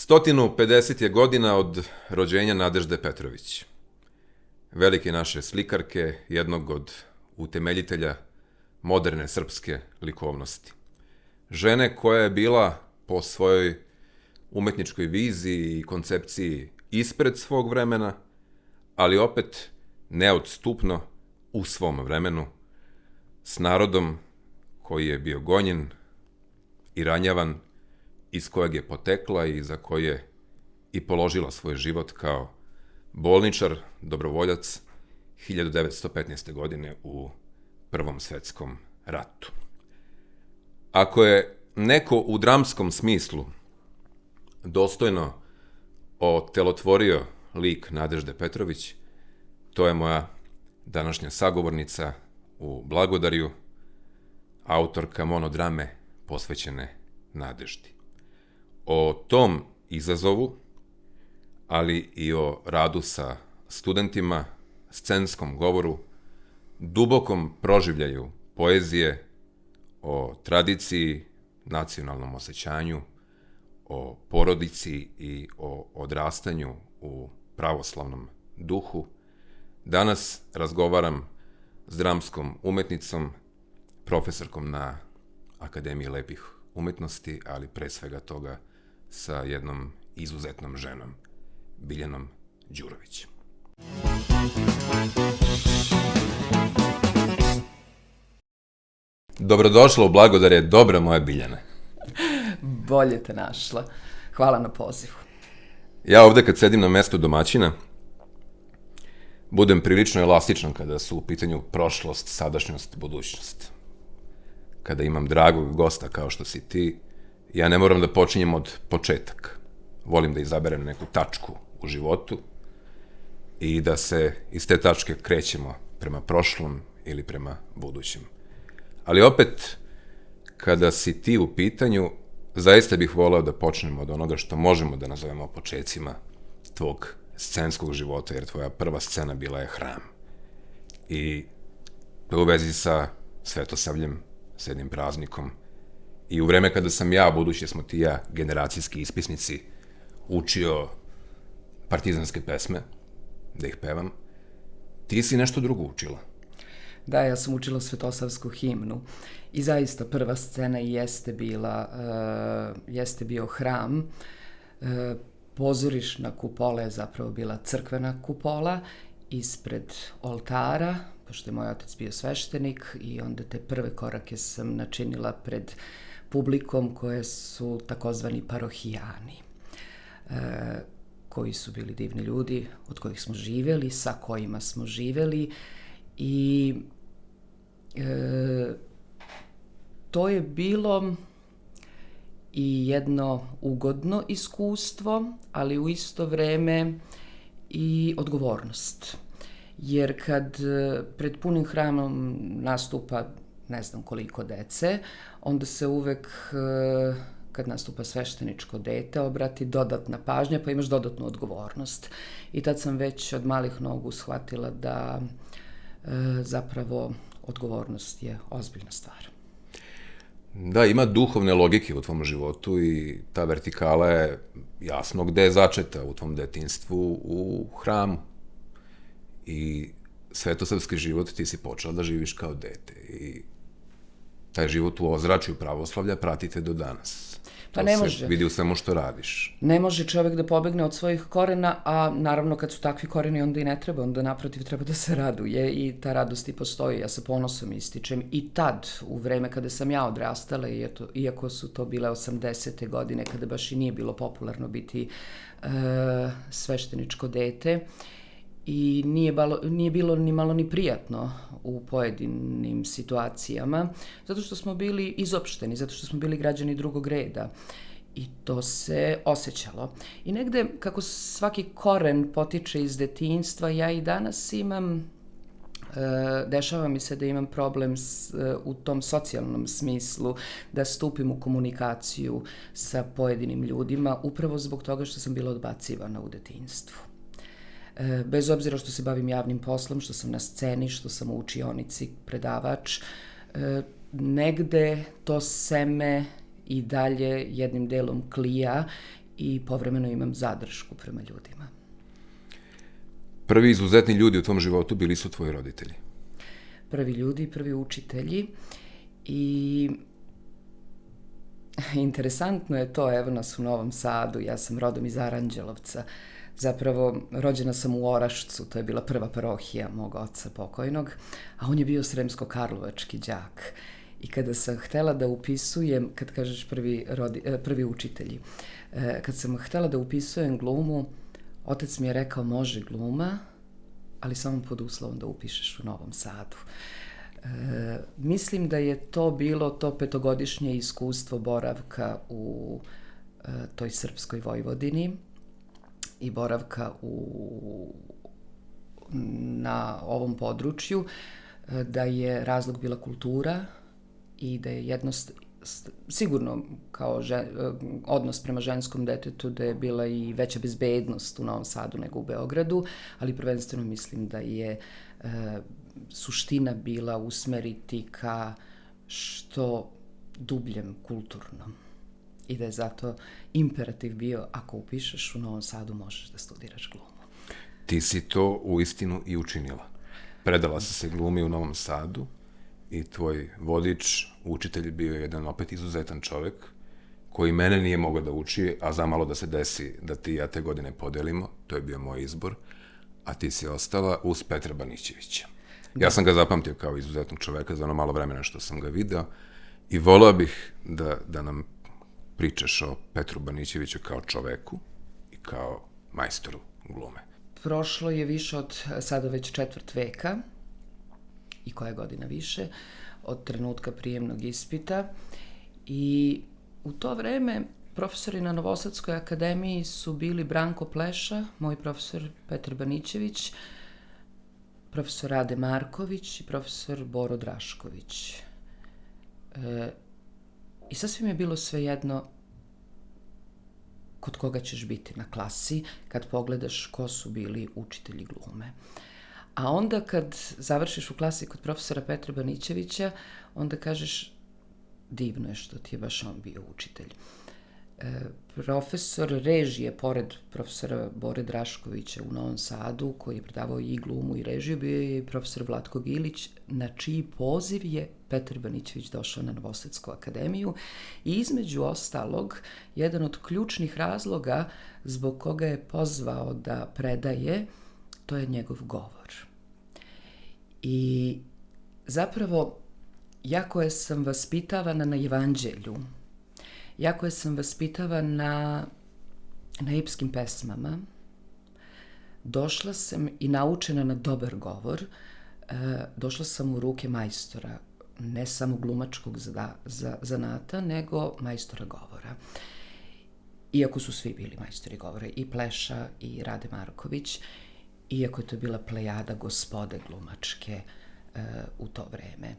150 je godina od rođenja Nadežde Petrović, velike naše slikarke, jednog od utemeljitelja moderne srpske likovnosti. Žene koja je bila po svojoj umetničkoj viziji i koncepciji ispred svog vremena, ali opet neodstupno u svom vremenu, s narodom koji je bio gonjen i ranjavan, iz kojeg je potekla i za koje i položila svoj život kao bolničar, dobrovoljac 1915. godine u Prvom svetskom ratu. Ako je neko u dramskom smislu dostojno otelotvorio lik Nadežde Petrović, to je moja današnja sagovornica u Blagodarju, autorka monodrame posvećene Nadeždi. O tom izazovu, ali i o radu sa studentima, scenskom govoru, dubokom proživljaju poezije, o tradiciji, nacionalnom osjećanju, o porodici i o odrastanju u pravoslavnom duhu, danas razgovaram s dramskom umetnicom, profesorkom na Akademiji lepih umetnosti, ali pre svega toga sa jednom izuzetnom ženom, Biljanom Đurović. Dobrodošla u Blagodarje, dobra moja Biljana. Bolje te našla. Hvala na pozivu. Ja ovde kad sedim na mestu domaćina, budem prilično elastičan kada su u pitanju prošlost, sadašnjost, budućnost. Kada imam dragog gosta kao što si ti, ja ne moram da počinjem od početaka. Volim da izaberem neku tačku u životu i da se iz te tačke krećemo prema prošlom ili prema budućem. Ali opet, kada si ti u pitanju, zaista bih voleo da počnemo od onoga što možemo da nazovemo počecima tvog scenskog života, jer tvoja prva scena bila je Hram. I to u vezi sa Svetosavljem, s jednim praznikom. I u vreme kada sam ja, budući smo ti ja generacijski ispisnici, učio partizanske pesme, da ih pevam, ti si nešto drugo učila. Da, ja sam učila Svetosavsku himnu i zaista prva scena jeste bio Hram. Pozorišna kupola je zapravo bila crkvena kupola ispred oltara, pošto je moj otac bio sveštenik, i onda te prve korake sam načinila pred publikom koje su takozvani parohijani, koji su bili divni ljudi od kojih smo živeli, sa kojima smo živeli, i to je bilo i jedno ugodno iskustvo, ali u isto vreme i odgovornost. Jer kad pred punim hramom nastupa ne znam koliko dece, onda se uvek, kad nastupa svešteničko dete, obrati dodatna pažnja, pa imaš dodatnu odgovornost. I tad sam već od malih nogu shvatila da zapravo odgovornost je ozbiljna stvar. Da, ima duhovne logike u tvom životu i ta vertikala je jasno gde je začeta u tvom detinjstvu u Hramu. I svetosavski život ti si počela da živiš kao dete i taj život u ozračju pravoslavlja pratite do danas. Pa ne može. Se vidi u svemu što radiš. Ne može čovjek da pobegne od svojih korena, a naravno kad su takvi koreni onda i ne treba, onda naprotiv treba da se raduje i ta radost i postoji. Ja sa ponosom ističem i tad, u vreme kada sam ja odrastala, iako su to bile 80. godine, kada baš i nije bilo popularno biti svešteničko dete, i nije bilo ni malo ni prijatno u pojedinim situacijama, zato što smo bili izopšteni, zato što smo bili građani drugog reda. I to se osjećalo. I negde, kako svaki koren potiče iz detinjstva, ja i danas dešava mi se da imam problem u tom socijalnom smislu, da stupim u komunikaciju sa pojedinim ljudima, upravo zbog toga što sam bila odbacivana u detinjstvu. Bez obzira što se bavim javnim poslom, što sam na sceni, što sam u učionici, predavač, negde to seme i dalje jednim delom klija i povremeno imam zadršku prema ljudima. Prvi izuzetni ljudi u tvom životu bili su tvoji roditelji. Prvi ljudi, prvi učitelji i interesantno je to, evo nas u Novom Sadu, ja sam rodom iz Aranđelovca, zapravo rođena sam u Orašcu, to je bila prva parohija mog oca pokojnog, a on je bio sremsko-karlovački đak. I kada sam htela da upisujem, kad kažeš prvi učitelji, kad sam htela da upisujem glumu, otac mi je rekao može gluma, ali samo pod uslovom da upišeš u Novom Sadu. Mislim da je to bilo to 5-godišnje iskustvo boravka u toj srpskoj Vojvodini i boravka na ovom području, da je razlog bila kultura i da je sigurno kao odnos prema ženskom detetu da je bila i veća bezbednost u Novom Sadu nego u Beogradu, ali prvenstveno mislim da je suština bila usmeriti ka što dubljem kulturnom i da je zato imperativ bio ako upišeš u Novom Sadu možeš da studiraš glumu. Ti si to uistinu i učinila. Predala si se glumi u Novom Sadu i tvoj vodič, učitelj, bio je jedan opet izuzetan čovek koji mene nije mogao da uči, a zamalo da se desi da ti i ja te godine podelimo, to je bio moj izbor, a ti si ostala uz Petra Banićevića. Ja sam ga zapamtio kao izuzetnog čoveka za ono malo vremena što sam ga video i volao bih da nam pričaš o Petru Banićeviću kao čoveku i kao majstoru glume. Prošlo je više od sada već 4 veka i koja godina više od trenutka prijemnog ispita i u to vreme profesori na Novosadskoj akademiji su bili Branko Pleša, moj profesor Petar Banićević, profesor Rade Marković i profesor Boro Drašković. I sasvim je bilo svejedno kod koga ćeš biti na klasi kad pogledaš ko su bili učitelji glume. A onda kad završiš u klasi kod profesora Petra Banićevića, onda kažeš divno je što ti je baš on bio učitelj. Profesor režije, pored profesora Bore Draškovića u Novom Sadu, koji je predavao i glumu i režiju, bio je profesor Vlatko Gilić, na čiji poziv je Petar Banićević došao na Novosadsku akademiju i između ostalog, jedan od ključnih razloga zbog koga je pozvao da predaje, to je njegov govor. I zapravo, ja koja sam vaspitavana na Evanđelju, ja koja sam vaspitavana na epskim pesmama, došla sam i naučena na dobar govor, došla sam u ruke majstora, ne samo glumačkog zanata, nego majstora govora. Iako su svi bili majstori govora, i Pleša i Rade Marković, iako je to bila plejada gospode glumačke u to vreme.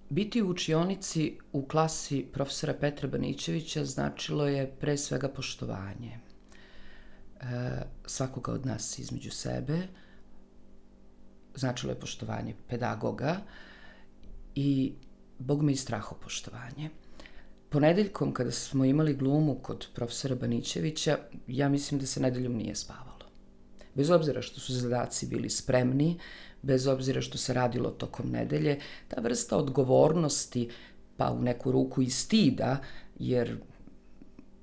Biti u učionici u klasi profesora Petra Banićevića značilo je pre svega poštovanje svakoga od nas između sebe, značilo je poštovanje pedagoga i bogme i strahopoštovanje. Ponedeljkom kada smo imali glumu kod profesora Banićevića, ja mislim da se nedeljom nije spavalo. Bez obzira što su zadaci bili spremni, bez obzira što se radilo tokom nedelje, ta vrsta odgovornosti, pa u neku ruku i stida, jer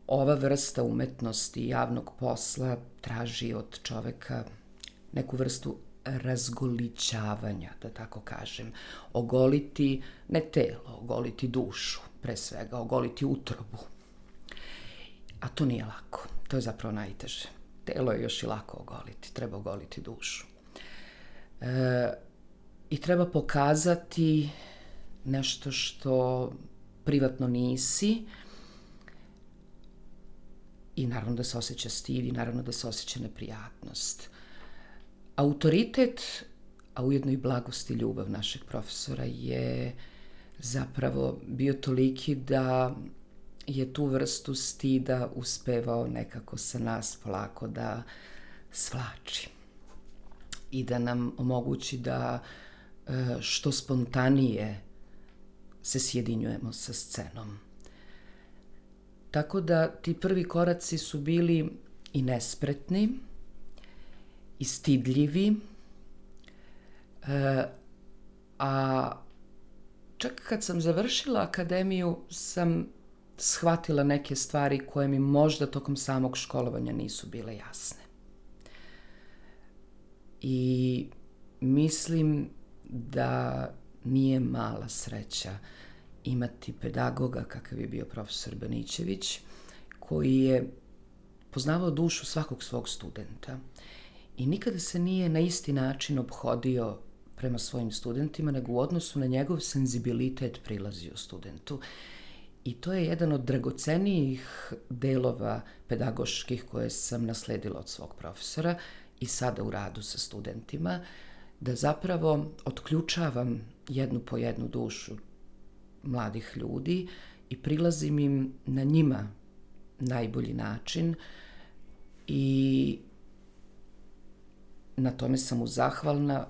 ova vrsta umetnosti i javnog posla traži od čoveka neku vrstu razgolićavanja, da tako kažem. Ogoliti, ne telo, ogoliti dušu, pre svega, ogoliti utrobu. A to nije lako, to je zapravo najteže. Telo je još i lako ogoliti, treba ogoliti dušu. I treba pokazati nešto što privatno nisi i naravno da se osjeća stid i naravno da se osjeća neprijatnost. Autoritet, a ujedno i blagost i ljubav našeg profesora je zapravo bio toliki da je tu vrstu stida uspevao nekako sa nas polako da svlači i da nam omogući da što spontanije se sjedinjujemo sa scenom. Tako da ti prvi koraci su bili i nespretni, i stidljivi, a čak kad sam završila akademiju sam shvatila neke stvari koje mi možda tokom samog školovanja nisu bile jasne. I mislim da nije mala sreća imati pedagoga kakav je bio profesor Banićević, koji je poznavao dušu svakog svog studenta i nikada se nije na isti način ophodio prema svojim studentima, nego u odnosu na njegov senzibilitet prilazio studentu. I to je jedan od dragocenijih delova pedagoških koje sam nasledila od svog profesora i sada u radu sa studentima, da zapravo otključavam jednu po jednu dušu mladih ljudi i prilazim im na njima najbolji način i na tome sam mu zahvalna.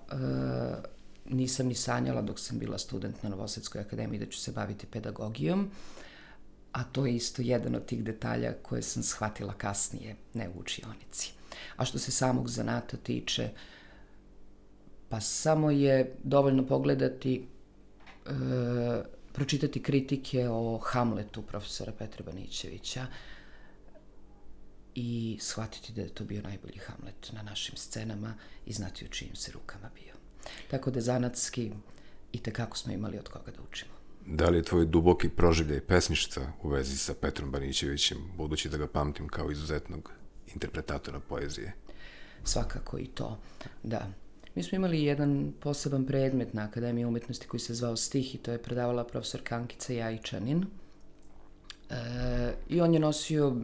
Nisam ni sanjala dok sam bila student na Novosadskoj akademiji da ću se baviti pedagogijom, a to je isto jedan od tih detalja koje sam shvatila kasnije, ne u učionici. A što se samog zanata tiče, pa samo je dovoljno pogledati, pročitati kritike o Hamletu profesora Petra Banićevića i shvatiti da je to bio najbolji Hamlet na našim scenama i znati u čijim se rukama bio. Tako da zanatski itekako smo imali od koga da učimo. Da li je tvoj duboki proživljaj pesništva u vezi sa Petrom Banićevićem, budući da ga pamtim kao izuzetnog interpretatora poezije? Svakako i to, da. Mi smo imali jedan poseban predmet na Akademiji umetnosti koji se zvao stih i to je predavala profesorka Ankica Jajičanin. I on je nosio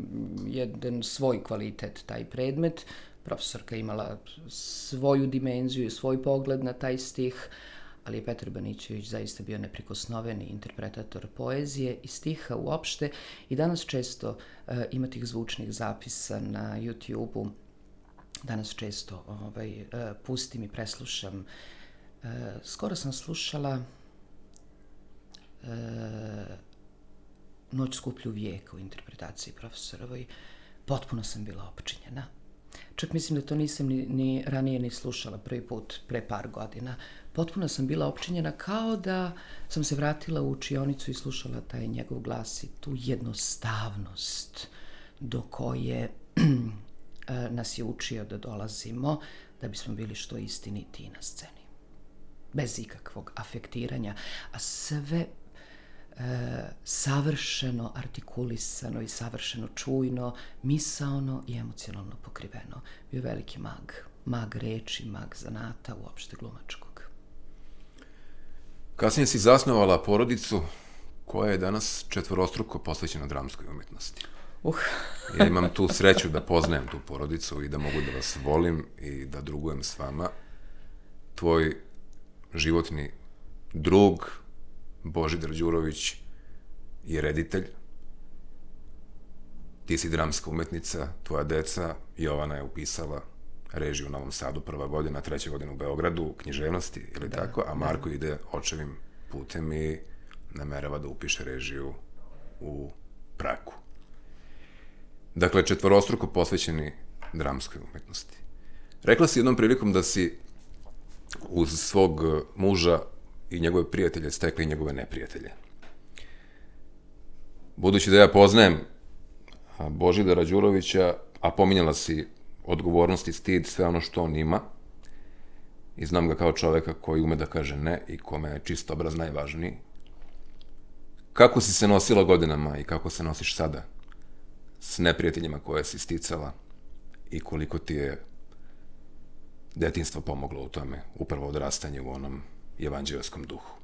jedan svoj kvalitet, taj predmet. Profesorka imala svoju dimenziju i svoj pogled na taj stih, ali je Petar Banićević zaista bio neprikosnoveni interpretator poezije i stiha uopšte. I danas često ima tih zvučnih zapisa na YouTube-u. Danas često pustim i preslušam. Skoro sam slušala Noć skuplju vijeka u interpretaciji profesorovoj. Potpuno sam bila opčinjena. Čak mislim da to nisam ni ranije ni slušala prvi put, pre par godina. Potpuno sam bila opčinjena kao da sam se vratila u učionicu i slušala taj njegov glas i tu jednostavnost do koje nas je učio da dolazimo da bismo bili što istinitiji na sceni. Bez ikakvog afektiranja, a sve savršeno artikulisano i savršeno čujno, misaono i emocionalno pokriveno. Bio veliki mag reči, mag zanata, uopšte glumačkog. Kasnije si zasnovala porodicu koja je danas četvorostruko posvećena dramskoj umetnosti. Ja imam tu sreću da poznajem tu porodicu i da mogu da vas volim i da drugujem s vama. Tvoj životni drug Božidar Đurović je reditelj, ti si dramska umetnica, tvoja deca, Jovana je upisala režiju u Novom Sadu, 1. godina, 3. godina u Beogradu, književnosti, ili tako, a Marko ide očevim putem i namerava da upiše režiju u Pragu. Dakle, četvorostruko posvećeni dramskoj umetnosti. Rekla si jednom prilikom da si uz svog muža i njegove prijatelje stekli i njegove neprijatelje. Budući da ja poznajem Božidara Đurovića, a pominjala si odgovornost i stid, sve ono što on ima, i znam ga kao čoveka koji ume da kaže ne i kome je čist obraz najvažniji. Kako si se nosila godinama i kako se nosiš sada s neprijateljima koje si sticala i koliko ti je detinjstvo pomoglo u tome, upravo odrastanje u onom evanđeljskom duhu?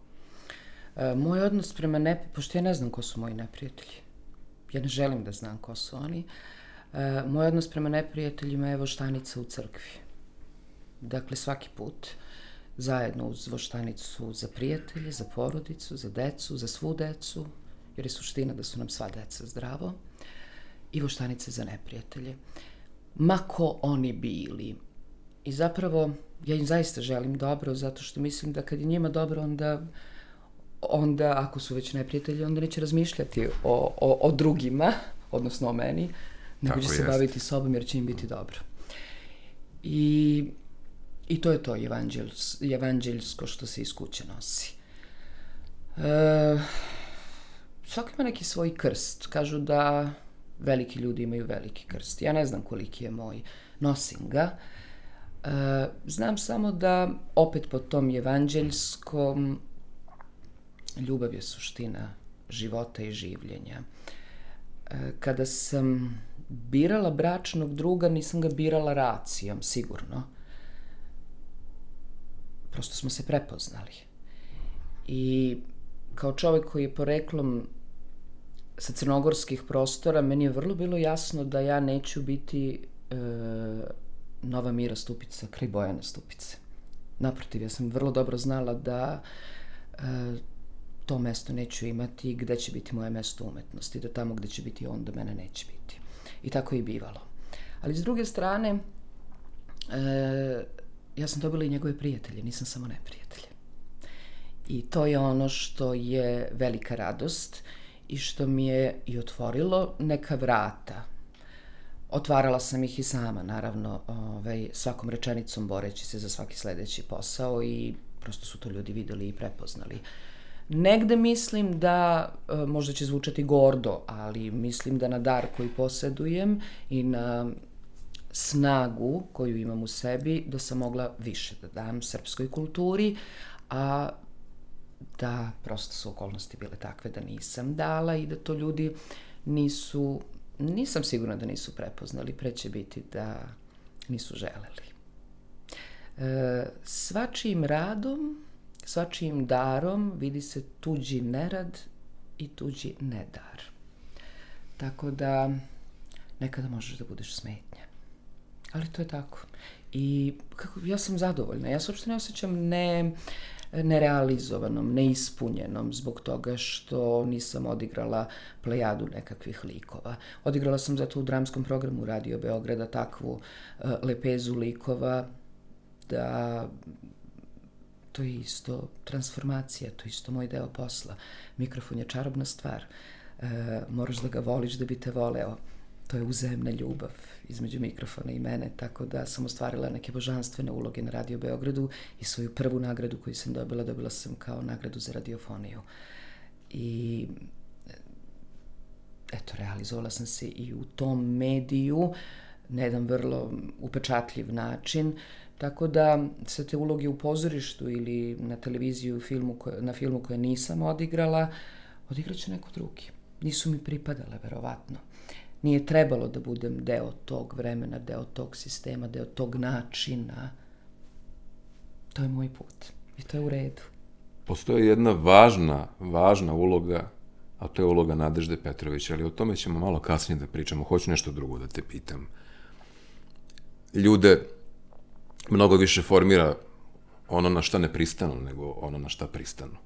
Moj odnos prema pošto ja ne znam ko su moji neprijatelji, ja ne želim da znam ko su oni, moj odnos prema neprijateljima je voštanica u crkvi. Dakle, svaki put zajedno uz voštanicu za prijatelje, za porodicu, za decu, za svu decu, jer je suština da su nam sva deca zdravo, i voštanice za neprijatelje. Ma ko oni bili. I zapravo, ja im zaista želim dobro, zato što mislim da kad je njima dobro, onda ako su već neprijatelji, onda neće razmišljati o drugima, odnosno o meni, nego će se jest. baviti sobom jer će im biti dobro. I to je to evanđeljsko što se iz kuće nosi. Svako ima neki svoj krst. Kažu da veliki ljudi imaju veliki krst. Ja ne znam koliki je moj. Nosim ga. Znam samo da opet po tom evanđeljskom ljubav je suština života i življenja. Kada sam birala bračnog druga, nisam ga birala racijom, sigurno. Prosto smo se prepoznali. I kao čovjek koji je poreklom sa crnogorskih prostora, meni je vrlo bilo jasno da ja neću biti nova Mira Stupica kraj Bojana Stupice. Naprotiv, ja sam vrlo dobro znala da to mesto neću imati i gde će biti moje mesto umetnosti, da tamo gde će biti on, da mene neće biti. I tako je i bivalo. Ali s druge strane, ja sam dobila i njegove prijatelje, nisam samo neprijatelje. I to je ono što je velika radost i što mi je i otvorilo neka vrata. Otvarala sam ih i sama, naravno, svakom rečenicom boreći se za svaki sledeći posao i prosto su to ljudi videli i prepoznali. Negde mislim da, možda će zvučati gordo, ali mislim da na dar koji posedujem i na snagu koju imam u sebi, da sam mogla više da dam srpskoj kulturi, a da prosto su okolnosti bile takve da nisam dala i da to ljudi nisam sigurna da nisu prepoznali, pre će biti da nisu želeli. Svačijim radom, svačijim darom vidi se tuđi nerad i tuđi nedar. Tako da nekada možeš da budeš smetnja. Ali to je tako. I ja sam zadovoljna. Ja se uopšte ne osjećam nerealizovanom, neispunjenom zbog toga što nisam odigrala plejadu nekakvih likova. Odigrala sam zato u dramskom programu Radio Beograda takvu lepezu likova da to je isto transformacija, to je isto moj deo posla. Mikrofon je čarobna stvar. Moraš da ga voliš da bi te voleo. To je uzajemna ljubav između mikrofona i mene, tako da sam ostvarila neke božanstvene uloge na Radio Beogradu i svoju prvu nagradu koju sam dobila sam kao nagradu za radiofoniju. I eto, realizovala sam se i u tom mediju na jedan vrlo upečatljiv način, tako da sve te uloge u pozorištu ili na televiziju, na filmu koje nisam odigrala, odigraće neko drugi. Nisu mi pripadale, verovatno. Nije trebalo da budem deo tog vremena, deo tog sistema, deo tog načina. To je moj put i to je u redu. Postoji jedna važna uloga, a to je uloga Nadežde Petrović, ali o tome ćemo malo kasnije da pričamo. Hoću nešto drugo da te pitam. Ljude mnogo više formira ono na šta ne pristanu, nego ono na šta pristanu.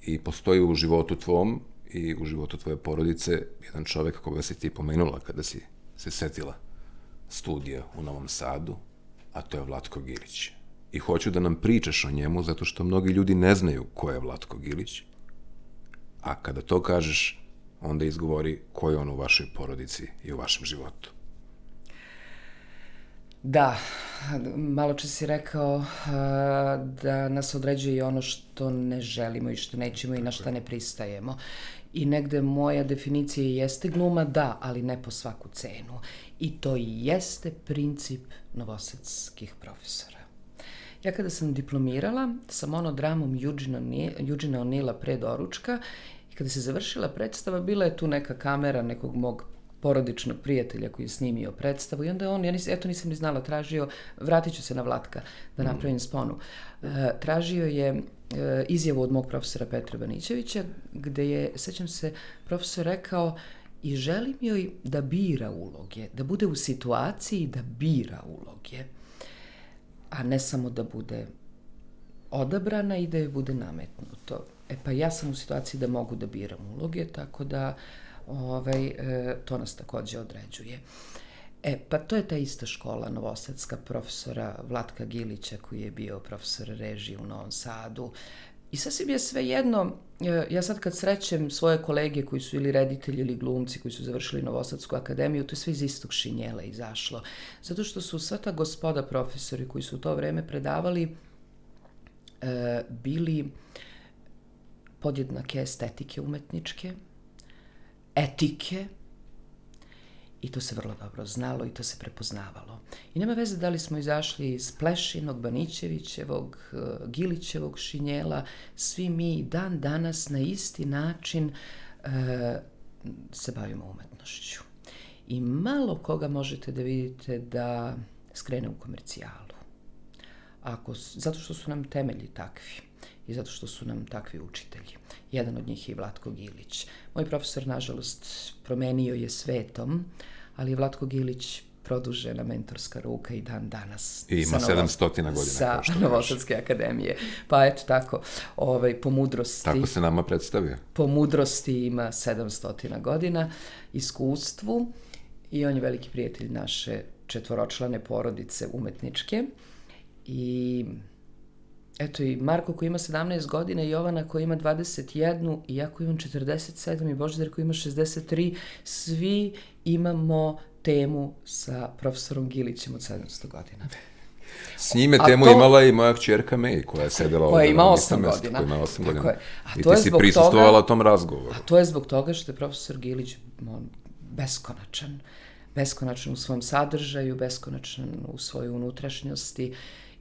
I postoji u životu tvom i u životu tvoje porodice jedan čovek koga si ti pomenula kada si se setila studija u Novom Sadu, a to je Vlatko Gilić. I hoću da nam pričaš o njemu, zato što mnogi ljudi ne znaju ko je Vlatko Gilić, a kada to kažeš, onda izgovori ko je on u vašoj porodici i u vašem životu. Da, malo čas si rekao da nas određuje i ono što ne želimo i što nećemo i na šta ne pristajemo. I negde moja definicija jeste gluma, da, ali ne po svaku cenu. I to i jeste princip novosadskih profesora. Ja kada sam diplomirala sa monodramom Eugena O'Neilla pre doručka i kada se završila predstava, bila je tu neka kamera nekog mog porodičnog prijatelja koji je snimio predstavu i onda je on, nisam ni znala, tražio, vratit ću se na Vlatka da napravim sponu, tražio je izjavu od mog profesora Petra Banićevića, gde je, sećam se, profesor rekao i želim joj da bira uloge, da bude u situaciji da bira uloge, a ne samo da bude odabrana i da joj bude nametnuto. Pa ja sam u situaciji da mogu da biram uloge, tako da to nas takođe određuje. Pa to je ta ista škola novosadska profesora Vlatka Gilića koji je bio profesor režije u Novom Sadu I sasvim je sve jedno, ja sad kad srećem svoje kolege koji su ili reditelji ili glumci koji su završili Novosadsku akademiju, to je sve iz istog šinjela izašlo. Zato što su sva ta gospoda profesori koji su u to vreme predavali bili podjednake estetike umetničke, etike, i to se vrlo dobro znalo i to se prepoznavalo. I nema veze da li smo izašli iz Plešinog, Banićevićevog, Gilićevog šinjela, svi mi dan danas na isti način se bavimo umetnošću. I malo koga možete da vidite da skrene u komercijalu. Zato što su nam temelji takvi i zato što su nam takvi učitelji. Jedan od njih je i Vlatko Gilić. Moj profesor, nažalost, promenio je svetom, ali je Vlatko Gilić produžena mentorska ruka i dan danas. I ima 700 godina. Sa Novosadske akademije. Pa eto tako, po mudrosti... Tako se nama predstavio. Po mudrosti ima 700 godina, iskustvu, i on je veliki prijatelj naše četvoročlane porodice umetničke. I eto, i Marko koji ima 17 godina i Jovana koji ima 21 i ja koji imam 47 i Božidar koji ima 63, svi imamo temu sa profesorom Gilićem od 700 godina. S njime temu imala i moja kćerka May, koja je sedela ovdje. Koja ima 8 godina. Koja ima 8 godina. I ti si prisustvovala tom razgovoru. A to je zbog toga što je profesor Gilić beskonačan u svom sadržaju, beskonačan u svojoj unutrašnjosti.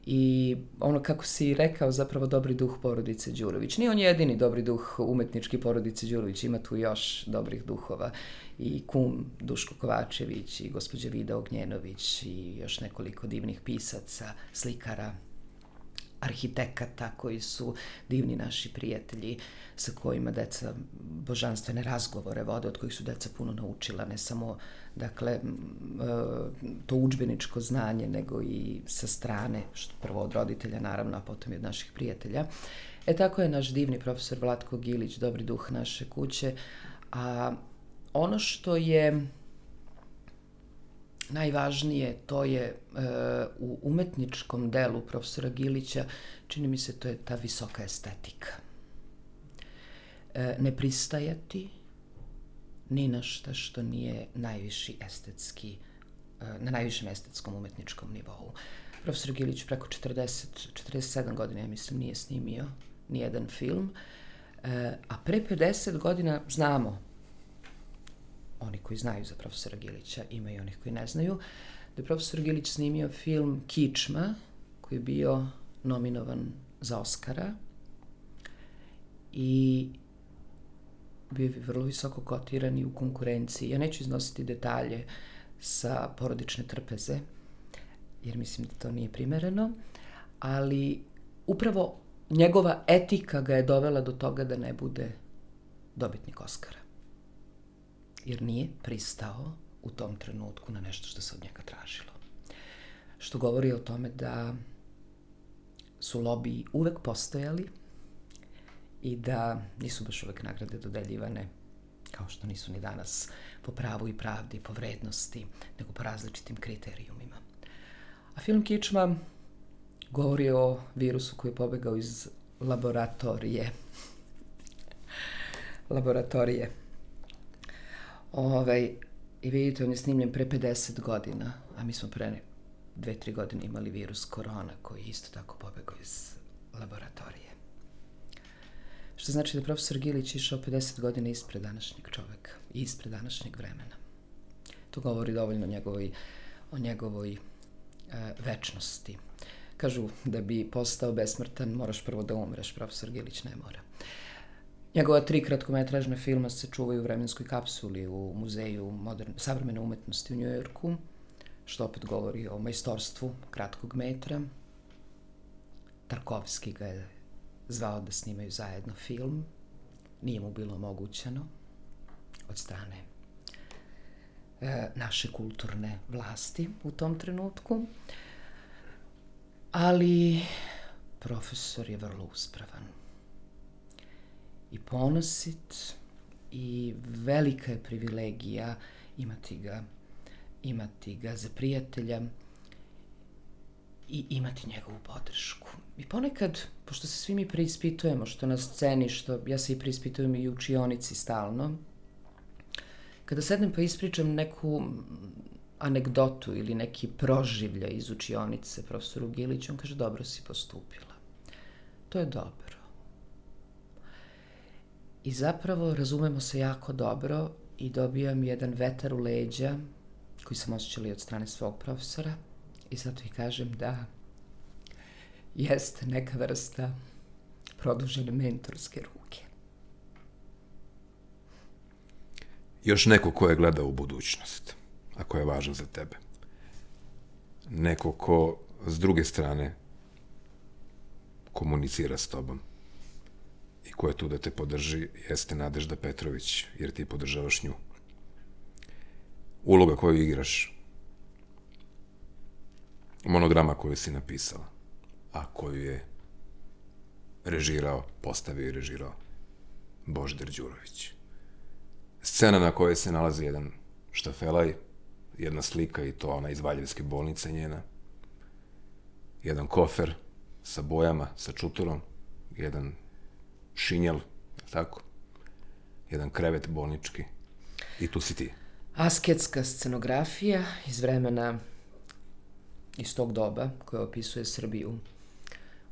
I ono, kako si rekao, zapravo dobri duh porodice Đurović. Nije on jedini dobri duh umetnički porodice Đurović, ima tu još dobrih duhova. I kum Duško Kovačević, i gospođa Vida Ognjenović, i još nekoliko divnih pisaca, slikara, arhitekata koji su divni naši prijatelji, sa kojima deca božanstvene razgovore vode, od kojih su deca puno naučila, ne samo, dakle, to udžbeničko znanje, nego i sa strane, prvo od roditelja, naravno, a potom i od naših prijatelja. Tako je naš divni profesor Vlatko Gilić, dobri duh naše kuće, a ono što je najvažnije, to je u umetničkom delu profesora Gilića, čini mi se, to je ta visoka estetika. Ne pristajati ni na šta što nije najviši estetski, na najvišem estetskom umetničkom nivou. Profesor Gilić preko 47 godina, ja mislim, nije snimio nijedan film, a pre 50 godina znamo, oni koji znaju za profesora Gilića, ima i onih koji ne znaju, da je profesor Gilić snimio film Kičma, koji je bio nominovan za Oskara i bio je vrlo visoko kotiran i u konkurenciji. Ja neću iznositi detalje sa Porodične trpeze, jer mislim da to nije primereno, ali upravo njegova etika ga je dovela do toga da ne bude dobitnik Oskara. Jer nije pristao u tom trenutku na nešto što se od njega tražilo. Što govori o tome da su lobiji uvek postojali i da nisu baš uvek nagrade dodeljivane, kao što nisu ni danas, po pravu i pravdi, po vrednosti, nego po različitim kriterijumima. A film Kičma govori o virusu koji je pobegao iz laboratorije. I vidite, on je snimljen pre 50 godina, a mi smo pre 2-3 godine imali virus korona koji je isto tako pobegao iz laboratorije. Što znači da je profesor Gilić išao 50 godina ispred današnjeg čoveka i ispred današnjeg vremena. To govori dovoljno o njegovoj večnosti. Kažu da bi postao besmrtan moraš prvo da umreš, profesor Gilić ne mora. Njegova 3 kratkometražna filma se čuvaju u vremenskoj kapsuli u Muzeju savremene umetnosti u Njujorku, što opet govori o majstorstvu kratkog metra. Tarkovski ga je zvao da snimaju zajedno film. Nije mu bilo omogućeno od strane naše kulturne vlasti u tom trenutku. Ali profesor je vrlo uspravan i ponosit i velika je privilegija imati ga za prijatelja i imati njegovu podršku. I ponekad, pošto se svi mi preispitujemo, što na sceni, što ja se i preispitujem i u učionici stalno, kada sednem pa ispričam neku anegdotu ili neki proživljaj iz učionice profesoru Giliću, on kaže, dobro si postupila. To je dobro. I zapravo razumemo se jako dobro i dobijam jedan vetar u leđa koji sam osjećala i od strane svog profesora i zato i kažem da jeste neka vrsta produžene mentorske ruke. Još neko ko je gledao u budućnost, a ko je važan za tebe. Neko ko s druge strane komunicira s tobom i ko je tu da te podrži, jeste Nadežda Petrović, jer ti podržavaš nju. Uloga koju igraš, monodrama koju si napisala, a koju je režirao, postavio i režirao Božidar Đurović. Scena na kojoj se nalazi jedan štafelaj, jedna slika i to ona iz Valjevske bolnice njena, jedan kofer sa bojama, sa čuturom, jedan šinjel, tako, jedan krevet bolnički i tu si ti. Asketska scenografija iz vremena, iz tog doba koja opisuje Srbiju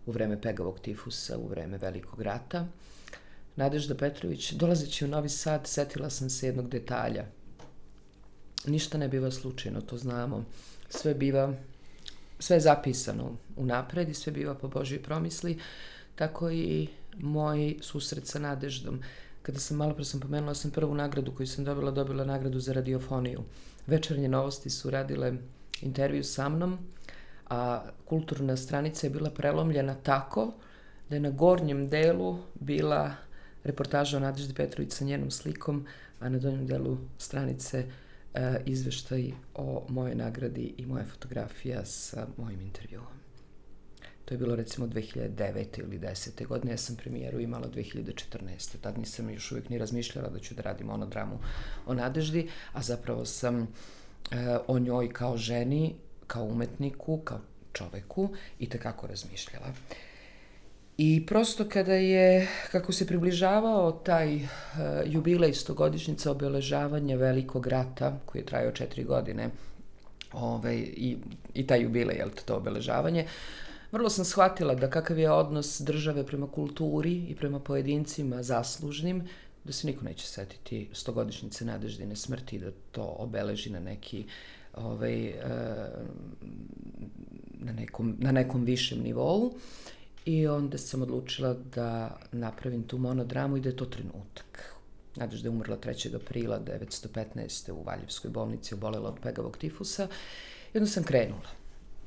u vreme pegavog tifusa, u vreme Velikog rata. Nadežda Petrović, dolazeći u Novi Sad, setila sam se jednog detalja. Ništa ne biva slučajno, to znamo. Sve je zapisano unapred i sve biva po Božjoj promisli. Tako i moj susret sa Nadeždom. Kada sam malo pre pomenula sam prvu nagradu koju sam dobila nagradu za radiofoniju. Večernje novosti su radile intervju sa mnom, a kulturna stranica je bila prelomljena tako da je na gornjem delu bila reportaža o Nadeždi Petrović sa njenom slikom, a na donjem delu stranice izveštaj o mojoj nagradi i moja fotografija sa mojim intervjuom. To je bilo recimo 2009. ili 10. godine, ja sam premijeru imala 2014. Tad nisam još uvijek ni razmišljala da ću da radim monodramu o Nadeždi, a zapravo sam o njoj kao ženi, kao umetniku, kao čoveku i tekako razmišljala. I prosto kako se približavao taj jubilej 100-godišnjica obeležavanja Velikog rata, koji je trajao 4 godine, i taj jubilej, to obeležavanje, vrlo sam shvatila da kakav je odnos države prema kulturi i prema pojedincima zaslužnim, da se niko neće setiti 100-godišnjice Nadeždine smrti, da to obeleži na neki na nekom višem nivou. I onda sam odlučila da napravim tu monodramu i da je to trenutak. Nadežda je umrla 3. aprila 1915. u Valjevskoj bolnici, obolela od pegavog tifusa. I onda sam krenula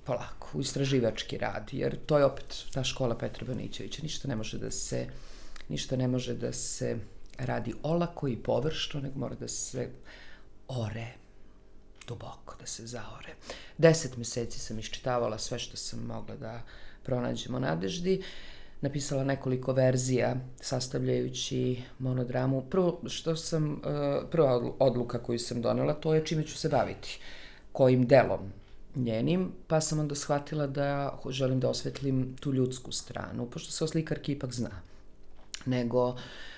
polako u istraživački rad, jer to je opet ta škola Petra Banićevića. Ništa ne može da se radi olako i površno, nego mora da se ore duboko, da se zaore. 10 meseci sam iščitavala sve što sam mogla da pronađem o Nadeždi, napisala nekoliko verzija sastavljajući monodramu. Prva odluka koju sam donela, to je čime ću se baviti, kojim delom njenim, pa sam onda shvatila da želim da osvetlim tu ljudsku stranu, pošto se o slikarki ipak zna, nego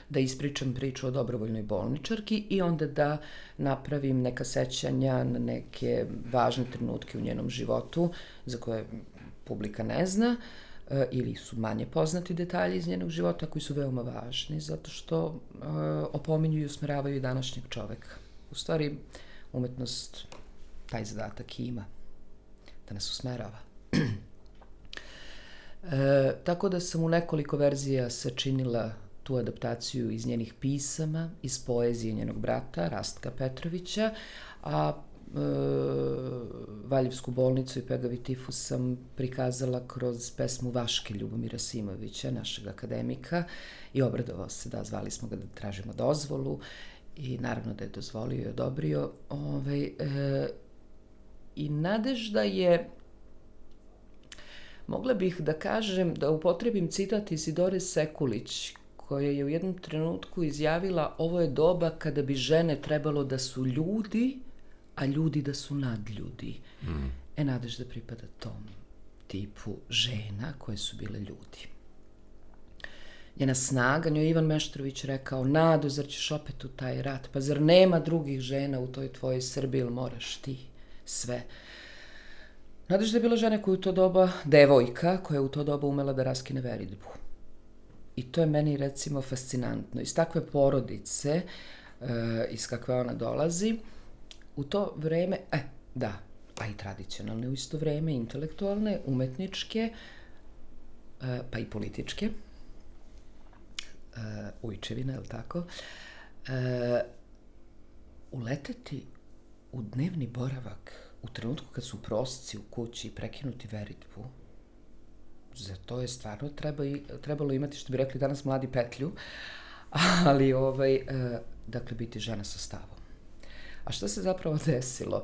da ispričam priču o dobrovoljnoj bolničarki i onda da napravim neka sećanja na neke važne trenutke u njenom životu za koje publika ne zna ili su manje poznati detalji iz njenog života koji su veoma važni zato što opominju i usmeravaju i današnjeg čoveka. U stvari, umetnost taj zadatak ima, da nas usmerava. Tako da sam u nekoliko verzija sačinila tu adaptaciju iz njenih pisama, iz poezije njenog brata, Rastka Petrovića, a Valjevsku bolnicu i pegavi tifus sam prikazala kroz pesmu Vaške Ljubomira Simovića, našeg akademika, i obradovao se, zvali smo ga da tražimo dozvolu i naravno da je dozvolio i odobrio. I Nadežda je, mogla bih da kažem, da upotrebim citat Isidore Sekulić, koja je u jednom trenutku izjavila: ovo je doba kada bi žene trebalo da su ljudi, a ljudi da su nadljudi. Nadežda pripada tipu žena koje su bile ljudi. Njena snaga, njoj Ivan Meštrović rekao, Nado, zar ćeš opet u taj rat? Pa zar nema drugih žena u toj tvojoj Srbiji, ili moraš ti sve? Nadežda je bila žena koja u to doba, devojka, koja je u to doba umela da raskine veridbu. I to je meni, recimo, fascinantno. Iz takve porodice, iz kakve ona dolazi, u to vreme, a i tradicionalne u isto vreme, intelektualne, umetničke, pa i političke, ujčevina, je li tako, uleteti u dnevni boravak u trenutku kad su prosci u kući i prekinuti veritbu, za to je stvarno trebalo imati, što bi rekli danas, mladi petlju, ali dakle, biti žena sa stavom. A što se zapravo desilo?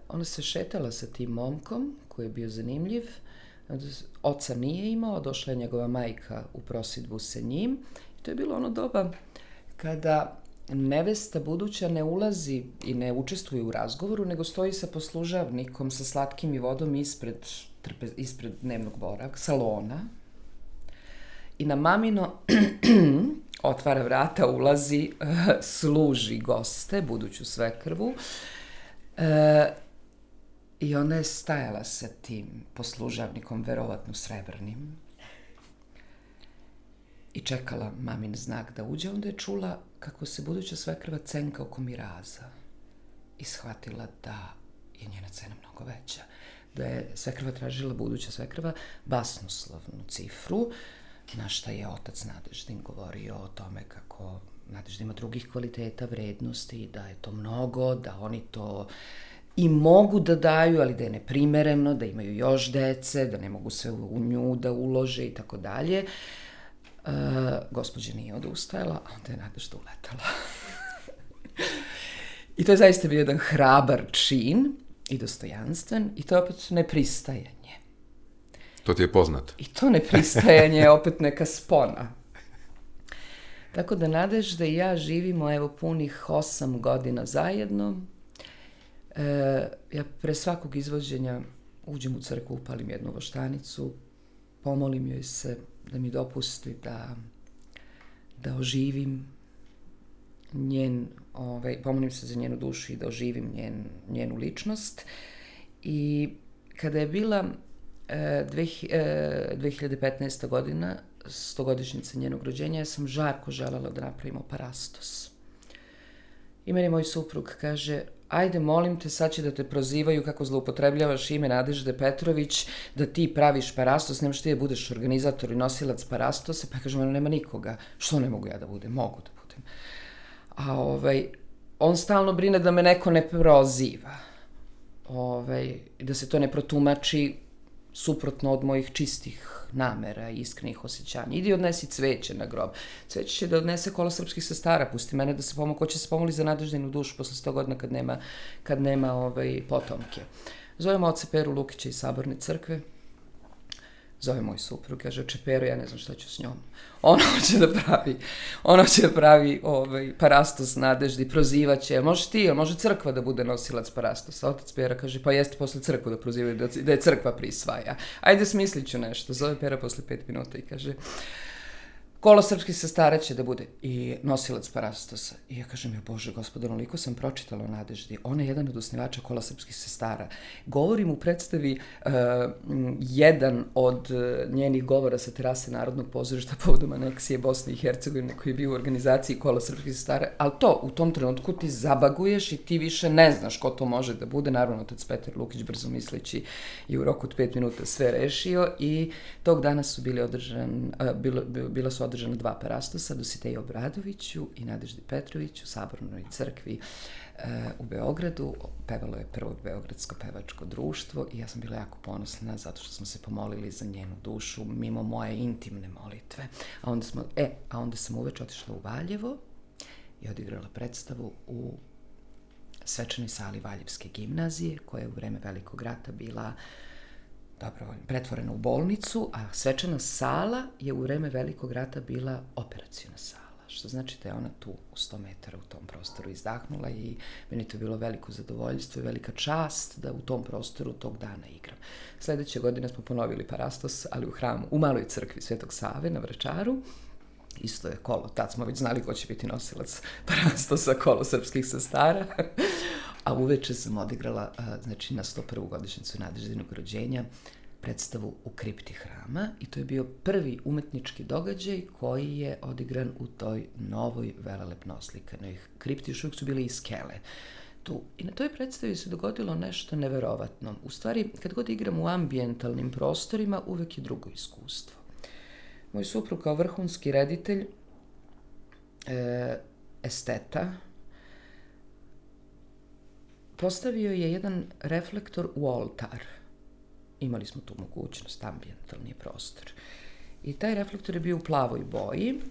Ona se šetala sa tim momkom koji je bio zanimljiv, oca nije imao, došla je njegova majka u prosidbu sa njim. I to je bilo ono doba kada nevesta buduća ne ulazi i ne učestvuje u razgovoru, nego stoji sa poslužavnikom sa slatkim i vodom ispred dnevnog boravka, salona. I na mamino otvara vrata, ulazi, služi goste, buduću svekrvu. I ona je stajala sa tim poslužavnikom, verovatno srebrnim, i čekala mamin znak da uđe. Onda je čula kako se buduća svekrva cenka oko miraza i shvatila da je njena cena mnogo veća. Da je svekrva tražila, buduća svekrva, basnoslovnu cifru, na šta je otac Nadeždin govorio o tome kako Nadežda ima drugih kvaliteta, vrednosti, da je to mnogo, da oni to i mogu da daju, ali da je neprimereno, da imaju još dece, da ne mogu sve u nju da ulože i tako dalje. Gospođa nije odustajala, a onda je Nadežda uletala. I to je zaista bio jedan hrabar čin i dostojanstven, i to je opet nepristajanje. To ti je poznato. I to nepristajanje je opet neka spona. Tako da Nadežda i ja živimo, evo, punih 8 godina zajedno. Ja pre svakog izvođenja uđem u crkvu, upalim jednu voštanicu, pomolim joj se da mi dopusti da oživim pomolim se za njenu dušu i da oživim njenu ličnost. I kada je bila 2015. godina, 100-godišnjica njenog rođenja, ja sam žarko želela da napravimo parastos. I meni moj suprug kaže, ajde, molim te, sad će da te prozivaju kako zloupotrebljavaš ime Nadežde Petrović, da ti praviš parastos, nemaš ti da budeš organizator i nosilac parastosa. Pa kažem, nema nikoga. Što ne mogu ja da budem? Mogu da budem. A on stalno brine da me neko ne proziva. Da se to ne protumači suprotno od mojih čistih namera i iskrenih osjećanja. Idi odnesi cveće na grob. Cveće će da odnese Kola srpskih sestara. Pusti mene da se ko će se pomoli za Nadeždinu dušu posle 100 godina kad nema potomke. Zovemo oca Peru Lukića iz Saborne crkve. Zove moj suprug, kaže, oče Pero, ja ne znam šta ću s njom. Ona će da pravi parastos Nadeždi, prozivaće. Može ti, može crkva da bude nosilac parastosa? Otac Pera kaže, pa jeste posle crkvu da prozivaju, da je crkva prisvaja. Ajde, smislit ću nešto. Zove Pera posle 5 minuta i kaže, Kola srpskih sestara će da bude i nosilac parastosa. I ja kažem, Bože Gospode, onoliko sam pročitala o Nadeždi. Ona je jedan od osnivača Kola srpskih sestara. Govorim u predstavi jedan od njenih govora sa terase Narodnog pozorišta povodom aneksije Bosne i Hercegovine, koji je bio u organizaciji Kola srpskih sestara. Ali to, u tom trenutku ti zabaguješ i ti više ne znaš ko to može da bude. Naravno, otac Petar Lukić, brzo misleći, je u roku od 5 minuta sve rešio i tog dana su bila su održana 2 parastosa, Dositeju Obradoviću i Nadeždi Petroviću u Sabornoj crkvi u Beogradu. Pevalo je prvo Beogradsko pevačko društvo i ja sam bila jako ponosna zato što smo se pomolili za njenu dušu mimo moje intimne molitve. A onda sam uveče otišla u Valjevo i odigrala predstavu u svečanoj sali Valjevske gimnazije, koja je u vreme Velikog rata bila pretvorena u bolnicu, a svečana sala je u vreme Velikog rata bila operaciona sala. što znači da je ona tu u 100 metara u tom prostoru izdahnula i meni to je bilo veliko zadovoljstvo i velika čast da u tom prostoru tog dana igram. Sledeće godine smo ponovili Parastos, ali u hramu, u maloj crkvi Svetog Save na Vračaru. Isto je kolo, tad smo već znali ko će biti nosilac Parastosa, kolo srpskih sestara. A uveče sam odigrala, znači na 101. godišnjicu Nadeždinog rođenja, predstavu u kripti hrama i to je bio prvi umetnički događaj koji je odigran u toj novoj velelepno oslikanoj kripti. Još uvijek su bili i skele tu. I na toj predstavi se dogodilo nešto neverovatno. U stvari, kad god igram u ambijentalnim prostorima, uvek je drugo iskustvo. Moj suprug kao vrhunski reditelj, esteta, postavio je jedan reflektor u oltar. Imali smo tu mogućnost, ambijentalni prostor. I taj reflektor je bio u plavoj boji.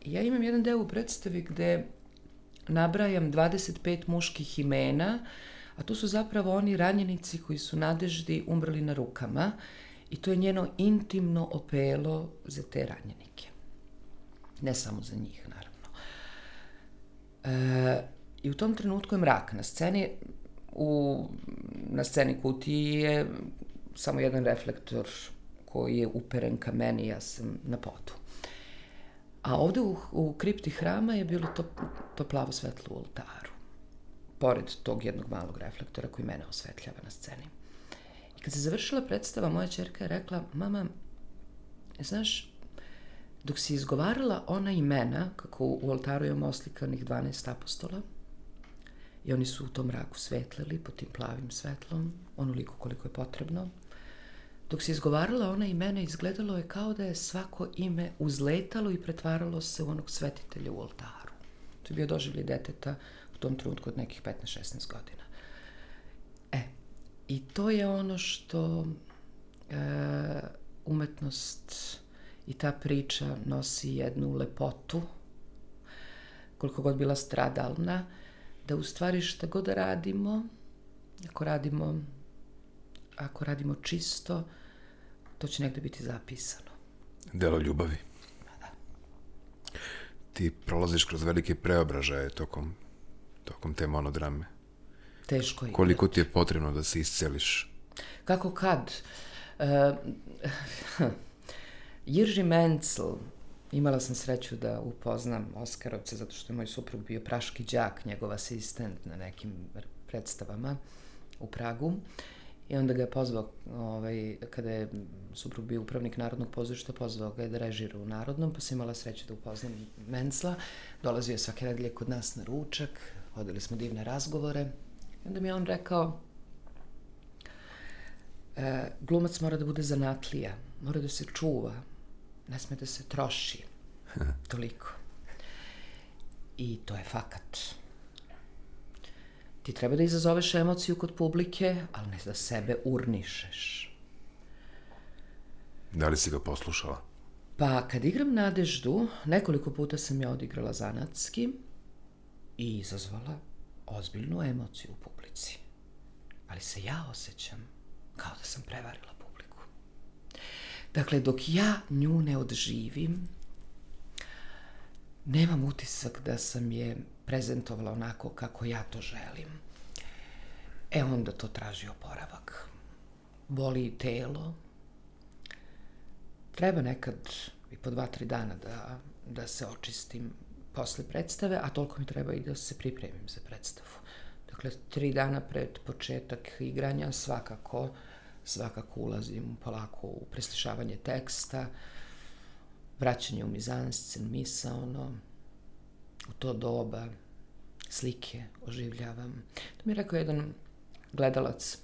I ja imam jedan deo u predstavi gde nabrajam 25 muških imena, a tu su zapravo oni ranjenici koji su Nadeždi umrli na rukama i to je njeno intimno opelo za te ranjenike. Ne samo za njih, naravno. I u tom trenutku je mrak na sceni. Na sceni kutiji je samo jedan reflektor koji je uperen ka meni, ja sam na podu. A ovde u kripti hrama je bilo to plavo svetlo u oltaru. Pored tog jednog malog reflektora koji mene osvetljava na sceni. I kad se završila predstava, moja ćerka je rekla, mama, znaš, dok si izgovarala ona imena, kako u oltaru imamo oslikanih 12 apostola, i oni su u tom mraku svetlili pod tim plavim svetlom, onoliko koliko je potrebno. Dok se izgovarala ona imena, izgledalo je kao da je svako ime uzletalo i pretvaralo se u onog svetitelja u oltaru. To je bio doživljaj deteta u tom trenutku od nekih 15-16 godina. I to je ono što umetnost i ta priča nosi jednu lepotu, koliko god bila stradalna, da u stvari šta god da radimo, ako radimo čisto, to će negde biti zapisano. Delo ljubavi. Da. Ti prolaziš kroz velike preobražaje tokom te monodrame. Teško je. Koliko ti je potrebno da se isceliš? Kako kad? Jirži Mencl, imala sam sreću da upoznam Oskarovce, zato što je moj suprug bio praški đak, njegov asistent na nekim predstavama u Pragu. I onda ga je pozvao, kada je suprug bio upravnik Narodnog pozorišta, pozvao ga je da režira u Narodnom, pa sam imala sreću da upoznam Mencla. Dolazio je svake nedelje kod nas na ručak, vodili smo divne razgovore. I onda mi je on rekao, glumac mora da bude zanatlija, mora da se čuva, ne sme da se troši. Toliko. I to je fakat. Ti treba da izazoveš emociju kod publike, ali ne da sebe urnišeš. Da li si ga poslušala? Pa, kad igram Nadeždu, nekoliko puta sam ja odigrala zanatski i izazvala ozbiljnu emociju u publici. Ali se ja osjećam kao da sam prevarila publiku. Dakle, dok ja nju ne odživim, nemam utisak da sam je prezentovala onako kako ja to želim. Onda to traži oporavak. Boli i telo. Treba nekad i po 2-3 dana da se očistim posle predstave, a toliko mi treba i da se pripremim za predstavu. Dakle, 3 dana pred početak igranja svakako ulazim polako u preslišavanje teksta, vraćanje u mizanscen, misaono, u to doba, slike oživljavam. To mi je rekao jedan gledalac,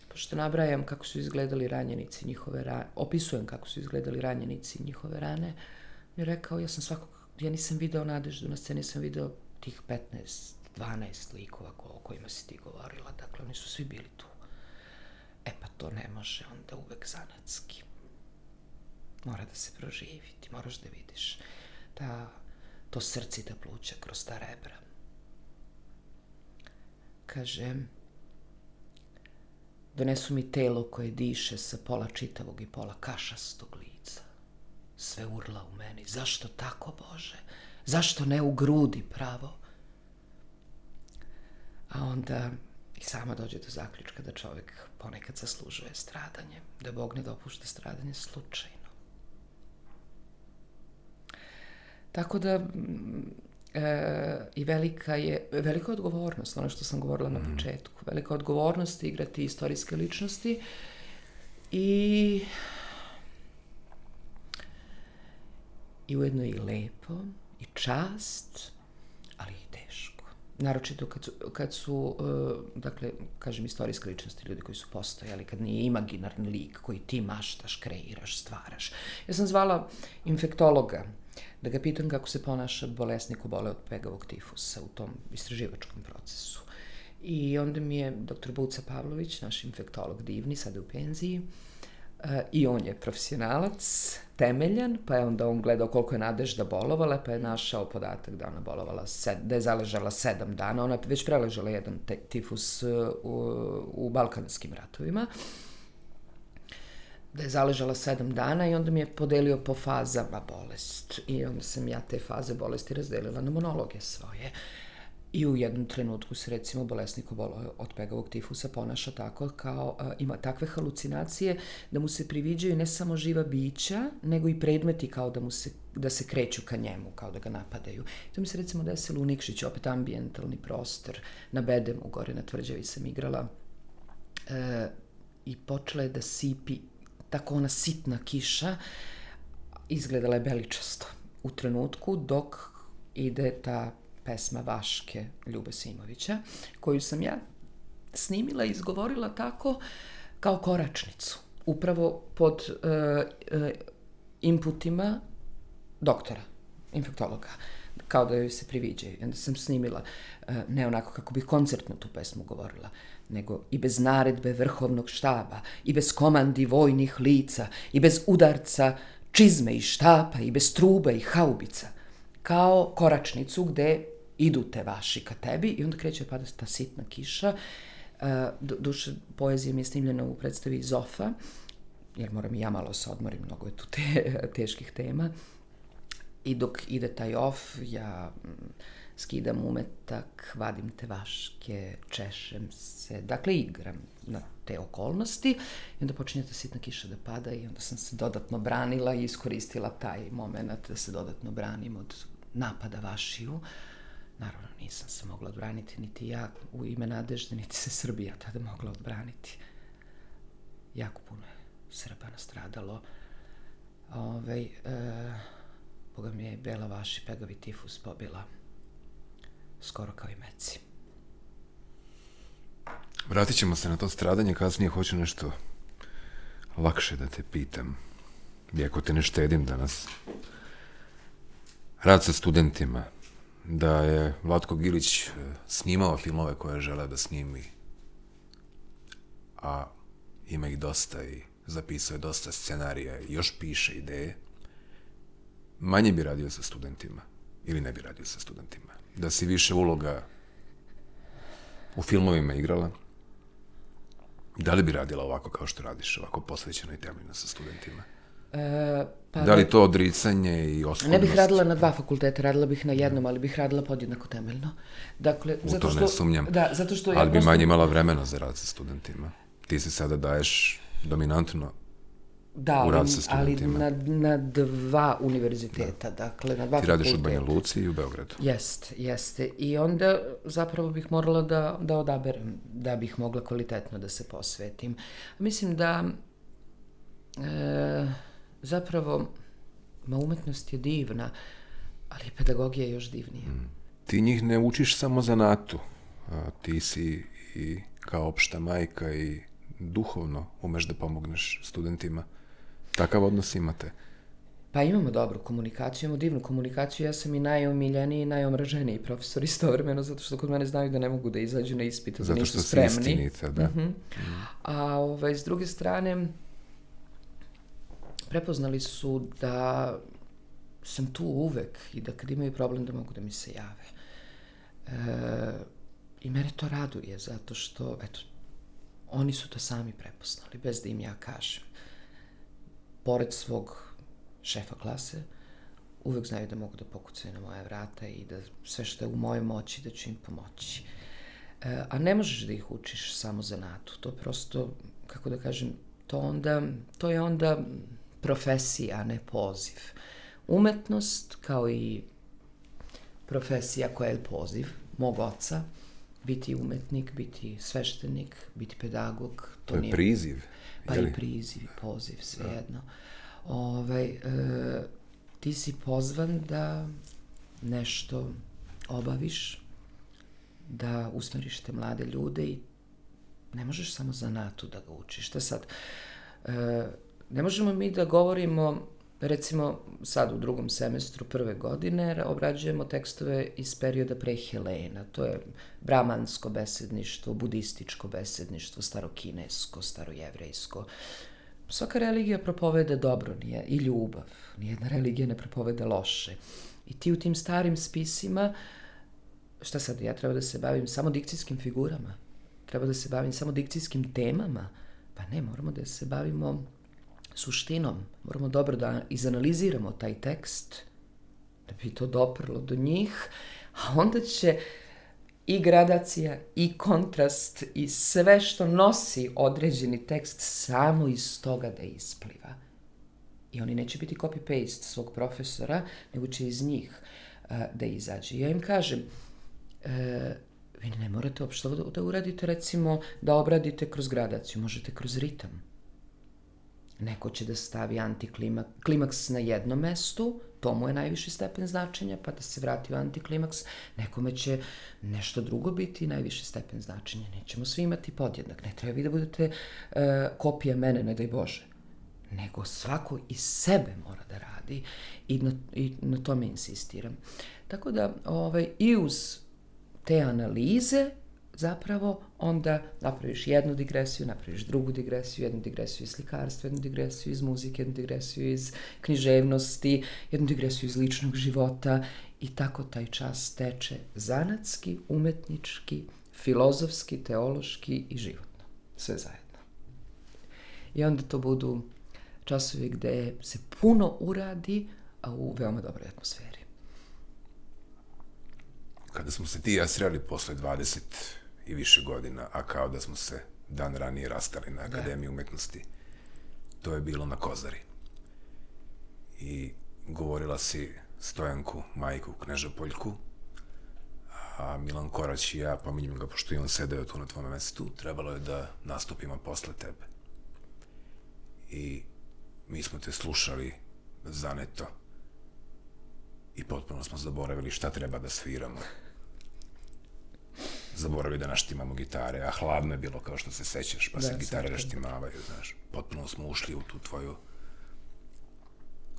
pošto nabrajam kako su izgledali ranjenici njihove rane, opisujem kako su izgledali ranjenici njihove rane, mi je rekao, ja nisam video Nadeždu, na sceni sam video tih 15-12 likova o kojima si ti govorila, dakle, oni su svi bili tu. Pa to ne može onda uvek zanatski. Mora da se proživi, ti moraš da vidiš to srce i ta pluća kroz ta rebra. Kaže, donesu mi telo koje diše sa pola čitavog i pola kašastog lica. Sve urla u meni. Zašto tako, Bože? Zašto ne u grudi pravo? A onda i sama dođe do zaključka da čovjek ponekad zaslužuje stradanje, da Bog ne dopušta stradanje slučajno. Tako da i velika odgovornost, ono što sam govorila na početku, velika odgovornost igrati istorijske ličnosti i ujedno i lepo, i čast, ali i teško. Naročito kad su dakle, kažem, istorijske ličnosti, ljudi koji su postojali, kad nije imaginarni lik koji ti maštaš, kreiraš, stvaraš. Ja sam zvala infektologa da ga pitam kako se ponaša bolesnik obole od pegavog tifusa u tom istraživačkom procesu. I onda mi je dr. Buca Pavlović, naš infektolog divni, sada je u penziji, i on je profesionalac, temeljan, pa je onda on gledao koliko je Nadežda bolovala, pa je našao podatak da ona bolovala, da je zaležala 7 dana, ona već preležala jedan tifus u Balkanskim ratovima, da je zaležala 7 dana i onda mi je podelio po fazama bolest. I onda sam ja te faze bolesti razdelila na monologe svoje. I u jednom trenutku se, recimo, bolesnik od pegavog tifusa ponaša tako kao, ima takve halucinacije da mu se priviđaju ne samo živa bića, nego i predmeti kao da se kreću ka njemu, kao da ga napadaju. To mi se, recimo, desilo u Nikšiću, opet ambijentalni prostor, na Bedemu, gore na Tvrđavi sam igrala, i počela je da sipi tako ona sitna kiša, izgledala je beličasto u trenutku dok ide ta pesma Vaške Ljube Simovića, koju sam ja snimila i izgovorila tako kao koračnicu, upravo pod inputima doktora, infektologa, kao da joj se priviđaju. I onda sam snimila, ne onako kako bih koncertno tu pesmu govorila, nego i bez naredbe vrhovnog štaba, i bez komandi vojnih lica, i bez udarca čizme i štapa, i bez truba i haubica, kao koračnicu gde idu te vaši ka tebi i onda kreće pada ta sitna kiša. Duše, poezija mi je snimljena u predstavi Zofa, jer moram i ja malo se odmorim, mnogo je tu teških tema. I dok ide taj off, ja skidam umetak, vadim te vaške, češem se, dakle igram na te okolnosti i onda počinje ta sitna kiša da pada i onda sam se dodatno branila i iskoristila taj moment da se dodatno branim od napada vašiju. Naravno, nisam se mogla odbraniti, niti ja u ime Nadežde, niti se Srbija tada mogla odbraniti. Jako puno je Srba nastradalo. Boga mi je Bela Vaši pegavi tifus pobila skoro kao i meci. Vratit ćemo se na to stradanje, kasnije hoću nešto lakše da te pitam. Iako te ne štedim danas. Rad sa studentima. Da je Vlatko Gilić snimao filmove koje žele da snimi, a ima ih dosta i zapisao je dosta scenarija i još piše ideje, manje bi radio sa studentima ili ne bi radio sa studentima. Da si više uloga u filmovima igrala, da li bi radila ovako kao što radiš, ovako posvećeno i temeljno sa studentima? Da li to odricanje i oskudnost? Ne bih radila na 2 fakulteta, radila bih na jednom, ali bih radila podjednako temeljno. Dakle, u to ne sumnjam, zato što ali bi manje imala vremena za rad sa studentima. Ti se sada daješ dominantno u rad sa studentima. Da, ali na 2 univerziteta, dakle, na 2 fakulteta. Ti radiš u Banja Luci i u Beogradu. Jeste. I onda zapravo bih morala da odaberem, da bih mogla kvalitetno da se posvetim. Mislim da zapravo umetnost je divna, ali pedagogija je još divnija. Ti njih ne učiš samo zanatu. Ti si i kao opšta majka i duhovno umeš da pomogneš studentima. Takav odnos imate? Pa imamo dobru komunikaciju, imamo divnu komunikaciju. Ja sam i najomiljeniji i najomraženiji profesor istovremeno, zato što kod mene znaju da ne mogu da izađu na ispit, da nisu spremni. Zato što si istinita, da. A s druge strane, prepoznali su da sam tu uvek i da kad imaju problem da mogu da mi se jave. I mene to raduje, zato što, eto, oni su to sami prepoznali, bez da im ja kažem. Pored svog šefa klase, uvek znaju da mogu da pokucaju na moja vrata i da sve što je u mojoj moći da ću im pomoći. A ne možeš da ih učiš samo zanatu. To prosto, kako da kažem, to je onda profesija, a ne poziv. Umetnost, kao i profesija koja je poziv mog oca, biti umetnik, biti sveštenik, biti pedagog. To je priziv. Pa i priziv, i poziv, svejedno. Ti si pozvan da nešto obaviš, da usmeriš te mlade ljude i ne možeš samo zanatu da ga učiš. Šta sad? Ne možemo mi da govorimo, recimo sad u drugom semestru prve godine obrađujemo tekstove iz perioda pre Helena. To je bramansko besedništvo, budističko besedništvo, starokinesko, starojevrejsko. Svaka religija propoveda dobro i ljubav. Nijedna religija ne propoveda loše. I ti u tim starim spisima, šta sad, ja treba da se bavim samo dikcijskim figurama? Treba da se bavim samo dikcijskim temama? Pa ne, moramo da se bavimo suštinom. Moramo dobro da izanaliziramo taj tekst, da bi to doprlo do njih, a onda će i gradacija, i kontrast, i sve što nosi određeni tekst samo iz toga da ispliva. I oni neće biti copy-paste svog profesora, nego će iz njih da izađe. Ja im kažem, vi ne morate uopšte da uradite, recimo, da obradite kroz gradaciju, možete kroz ritam. Neko će da stavi antiklimaks na jednom mestu, to mu je najviši stepen značenja, pa da se vrati u antiklimaks. Nekome će nešto drugo biti najviši stepen značenja. Nećemo svi imati podjednak. Ne treba vi da budete kopija mene, ne daj Bože. Nego svako iz sebe mora da radi i na tome insistiram. Tako da i uz te analize zapravo onda napraviš jednu digresiju, napraviš drugu digresiju, jednu digresiju iz slikarstva, jednu digresiju iz muzike, jednu digresiju iz književnosti, jednu digresiju iz ličnog života i tako taj čas teče zanatski, umetnički, filozofski, teološki i životno. Sve zajedno. I onda to budu časovi gde se puno uradi, a u veoma dobroj atmosferi. Kada smo se ti i ja sreli posle 20 i više godina, a kao da smo se dan ranije rastali na Akademiji umetnosti, to je bilo na Kozari. I govorila si Stojanku, majku Knežapoljku, a Milan Korać i ja, pominjem ga, pošto i on sedeo tu na tvome mestu, trebalo je da nastupimo posle tebe. I mi smo te slušali zaneto i potpuno smo zaboravili šta treba da sviramo. Zaboravili da naštimamo gitare, a hladno je bilo, kao što se sećaš, pa se gitare naštimavaju, znaš. Potpuno smo ušli u tu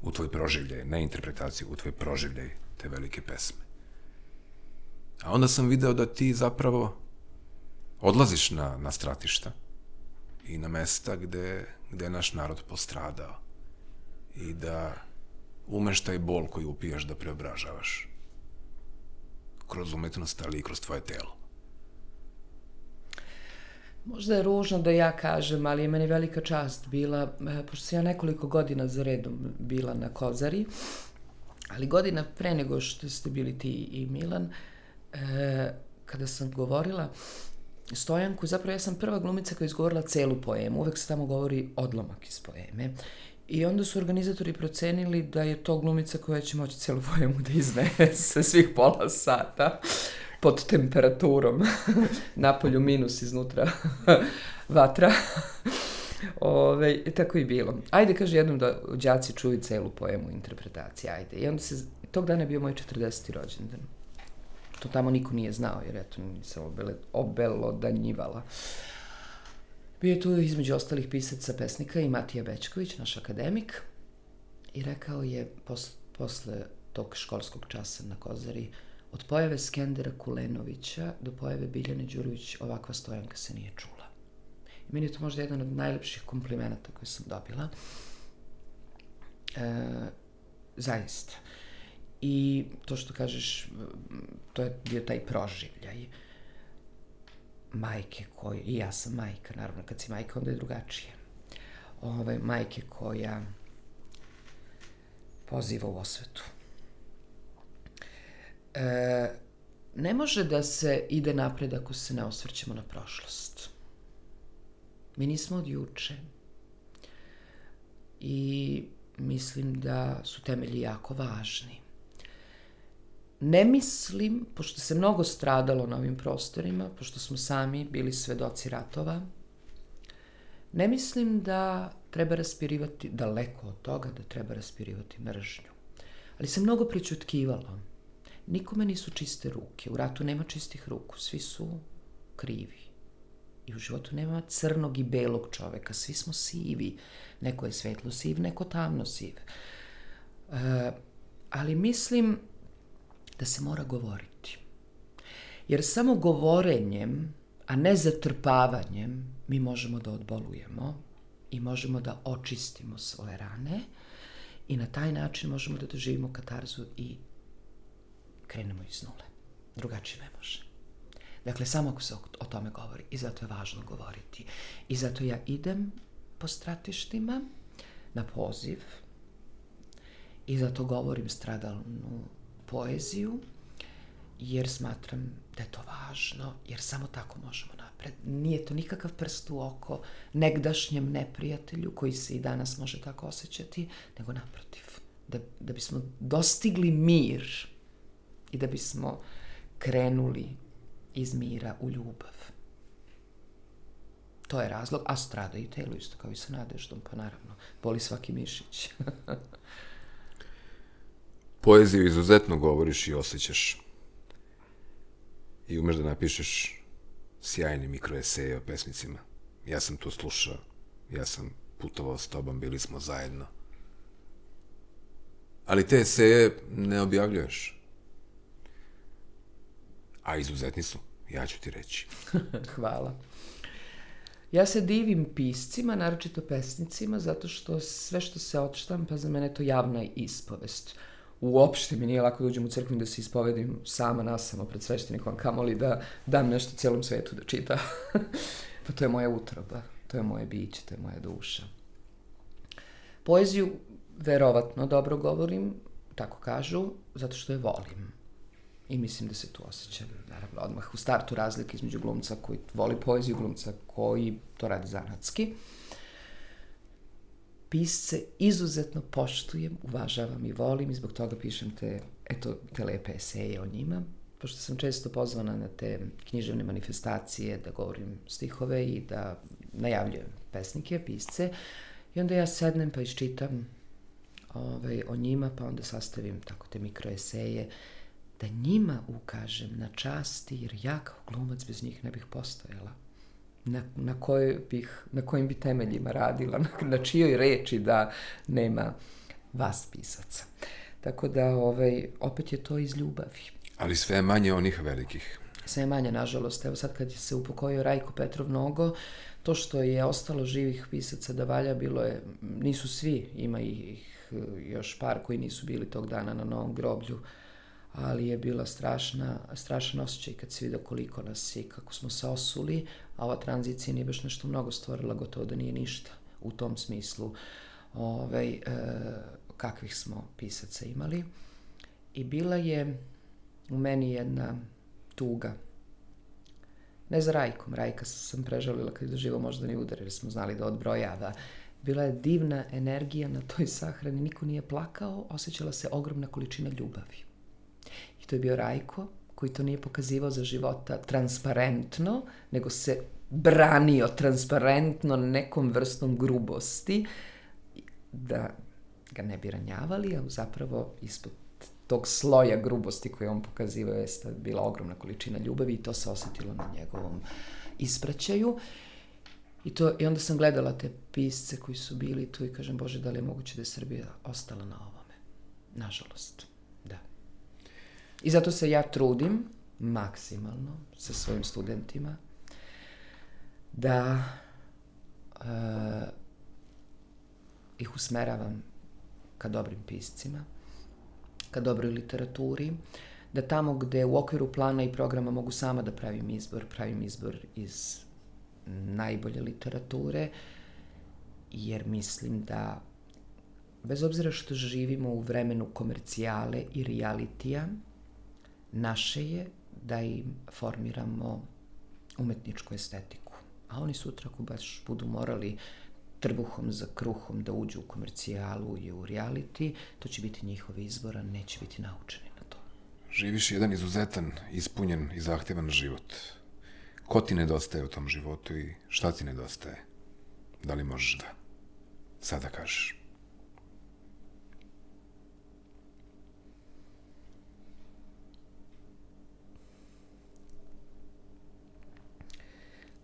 u tvoj proživljaj, ne interpretaciju, u tvoj proživljaj te velike pesme. A onda sam video da ti zapravo odlaziš na stratišta i na mesta gde je naš narod postradao i da umeš taj bol koji upijaš da preobražavaš kroz umetnost, ali i kroz tvoje telo. Možda je ružno da ja kažem, ali je meni velika čast bila, pošto sam ja nekoliko godina za redom bila na Kozari, ali godina pre nego što ste bili ti i Milan, kada sam govorila Stojanku, zapravo ja sam prva glumica koja je izgovorila celu poemu, uvek se tamo govori odlomak iz poeme. I onda su organizatori procenili da je to glumica koja će moći celu poemu da iznese svih pola sata pod temperaturom. Napolju minus, iznutra vatra. Tako i bilo. Ajde, kaže jednom da đaci čuju celu poemu interpretacije, ajde. I onda tog dana je bio moj 40. rođendan. To tamo niko nije znao, jer eto nisam obelodanjivala. Bio je tu između ostalih pisaca pesnika i Matija Bećković, naš akademik, i rekao je posle tog školskog časa na Kozari, od pojave Skendera Kulenovića do pojave Biljane Đurović ovakva Stojanka se nije čula. I meni je to možda jedan od najlepših komplimenata koje sam dobila. Zaista. I to što kažeš, to je bio taj proživljaj majke koje, i ja sam majka, naravno kad si majka onda je drugačije. Majke koja poziva u osvetu. Ne može da se ide napred ako se ne osvrćemo na prošlost. Mi nismo od juče. I mislim da su temelji jako važni. Ne mislim, pošto se mnogo stradalo na ovim prostorima, pošto smo sami bili svedoci ratova, ne mislim da treba raspirivati, daleko od toga da treba raspirivati mržnju. Ali se mnogo prećutkivalo. Nikome nisu čiste ruke. U ratu nema čistih ruku. Svi su krivi. I u životu nema crnog i belog čoveka. Svi smo sivi. Neko je svetlo siv, neko tamno siv. Ali mislim da se mora govoriti. Jer samo govorenjem, a ne zatrpavanjem, mi možemo da odbolujemo i možemo da očistimo svoje rane i na taj način možemo da doživimo katarzu i krenemo iz nule. Drugačije ne može. Dakle, samo ako se o tome govori. I zato je važno govoriti. I zato ja idem po stratištima na poziv i zato govorim stradalnu poeziju, jer smatram da je to važno, jer samo tako možemo napred. Nije to nikakav prst u oko negdašnjem neprijatelju, koji se i danas može tako osjećati, nego naprotiv. Da bismo dostigli mir i da bismo krenuli iz mira u ljubav. To je razlog, a strada i telo isto kao i sa nadeždom, pa naravno, boli svaki mišić. Poeziju izuzetno govoriš i osjećaš. I umeš da napišeš sjajni mikroeseje o pesnicima. Ja sam to slušao, ja sam putovao s tobom, bili smo zajedno. Ali te eseje ne objavljuješ. A izuzetni su, ja ću ti reći. Hvala. Ja se divim piscima, naročito pesnicima, zato što sve što se odštampa, za mene je to javna ispovest. Uopšte mi nije lako da uđem u crkvu da se ispovedim sama nasamo pred sveštenikom, kamoli da dam nešto cijelom svetu da čita. Pa to je moja utroba, to je moje biće, to je moja duša. Poeziju verovatno dobro govorim, tako kažu, zato što je volim. I mislim da se tu osjećam, naravno, odmah u startu razlike između glumca koji voli poeziju, glumca koji to radi zanatski. Pisce izuzetno poštujem, uvažavam i volim i zbog toga pišem te lepe eseje o njima, pošto sam često pozvana na te književne manifestacije da govorim stihove i da najavljujem pesnike, pisce, i onda ja sednem pa iščitam o njima, pa onda sastavim tako te mikroeseje, da njima ukažem na časti, jer ja kao glumac bez njih ne bih postojala. Na kojim bi temeljima radila, na čijoj reči da nema vas pisaca. Tako da opet je to iz ljubavi. Ali sve je manje onih velikih. Sve je manje, nažalost. Evo sad kad se upokojio Rajko Petrov Nogo, to što je ostalo živih pisaca da valja, bilo je, nisu svi, ima ih još par koji nisu bili tog dana na Novom groblju, ali je bila strašan osjećaj kad se vidio koliko nas i kako smo se osuli, a ova tranzicija nije baš nešto mnogo stvorila, gotovo da nije ništa u tom smislu kakvih smo pisaca imali. I bila je u meni jedna tuga. Ne za Rajkom, Rajka sam prežalila kad je doživao moždani udar, jer smo znali da odbrojava. Bila je divna energija na toj sahrani, niko nije plakao, osjećala se ogromna količina ljubavi. I to je bio Rajko, koji to nije pokazivao za života transparentno, nego se branio transparentno nekom vrstom grubosti, da ga ne bi ranjavali, a zapravo ispod tog sloja grubosti koje on pokazivao je bila ogromna količina ljubavi i to se osjetilo na njegovom ispraćaju. I onda sam gledala te pisce koji su bili tu i kažem, Bože, da li je moguće da je Srbija ostala na ovome? Nažalost, da. I zato se ja trudim maksimalno sa svojim studentima da ih usmeravam ka dobrim piscima, ka dobroj literaturi, da tamo gde u okviru plana i programa mogu sama da pravim izbor iz najbolje literature, jer mislim da bez obzira što živimo u vremenu komercijale i realitija, Naše je da im formiramo umetničku estetiku. A oni sutra, ako baš budu morali trbuhom za kruhom da uđu u komercijalu i u reality, to će biti njihov izbor, a neće biti naučeni na to. Živiš jedan izuzetan, ispunjen i zahtevan život. Ko ti nedostaje u tom životu i šta ti nedostaje? Da li možeš da sada kažeš?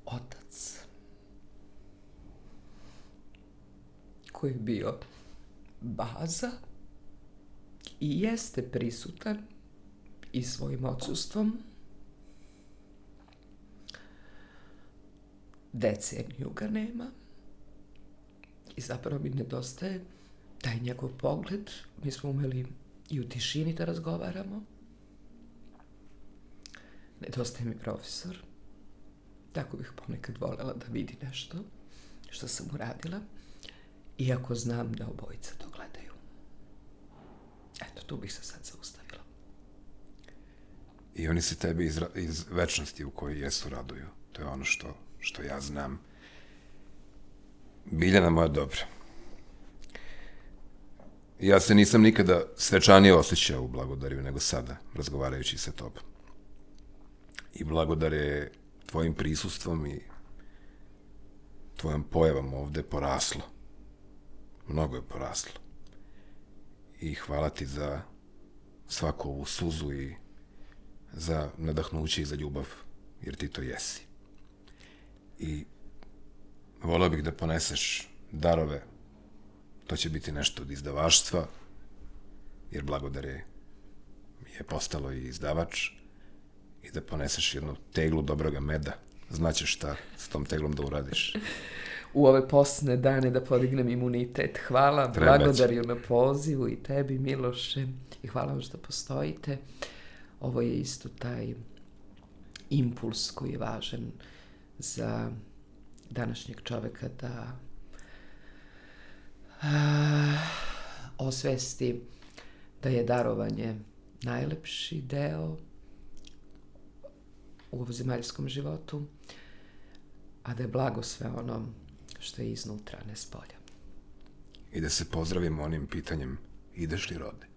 Otac koji je bio baza i jeste prisutan i svojim odsustvom. Deceniju ga nema i zapravo mi nedostaje taj njegov pogled. Mi smo umeli i u tišini da razgovaramo. Nedostaje mi profesor. Tako bih ponekad voljela da vidi nešto što sam uradila, iako znam da obojica to gledaju. Eto, tu bih se sad zaustavila. I oni se tebi iz večnosti u kojoj jesu raduju. To je ono što ja znam. Biljana moja dobra. Ja se nisam nikada svečanije osjećao u Blagodariju nego sada, razgovarajući sa tobom. I Blagodar je tvojim prisustvom i tvojom pojavom ovde poraslo. Mnogo je poraslo. I hvala ti za svaku ovu suzu i za nadahnuće i za ljubav, jer ti to jesi. I voleo bih da poneseš darove. To će biti nešto od izdavaštva, jer Blagodar je postalo i izdavač, i da poneseš jednu teglu dobroga meda. Znaćeš šta s tom teglom da uradiš. U ove posne dane da podignem imunitet. Hvala Blagodariju na pozivu i tebi, Miloše. I hvala vam što postojite. Ovo je isto taj impuls koji je važan za današnjeg čoveka da osvesti da je darovanje najlepši deo u ovozemaljskom životu, a da je blago sve ono što je iznutra, ne spolja. I da se pozdravimo onim pitanjem, ideš li, Rode?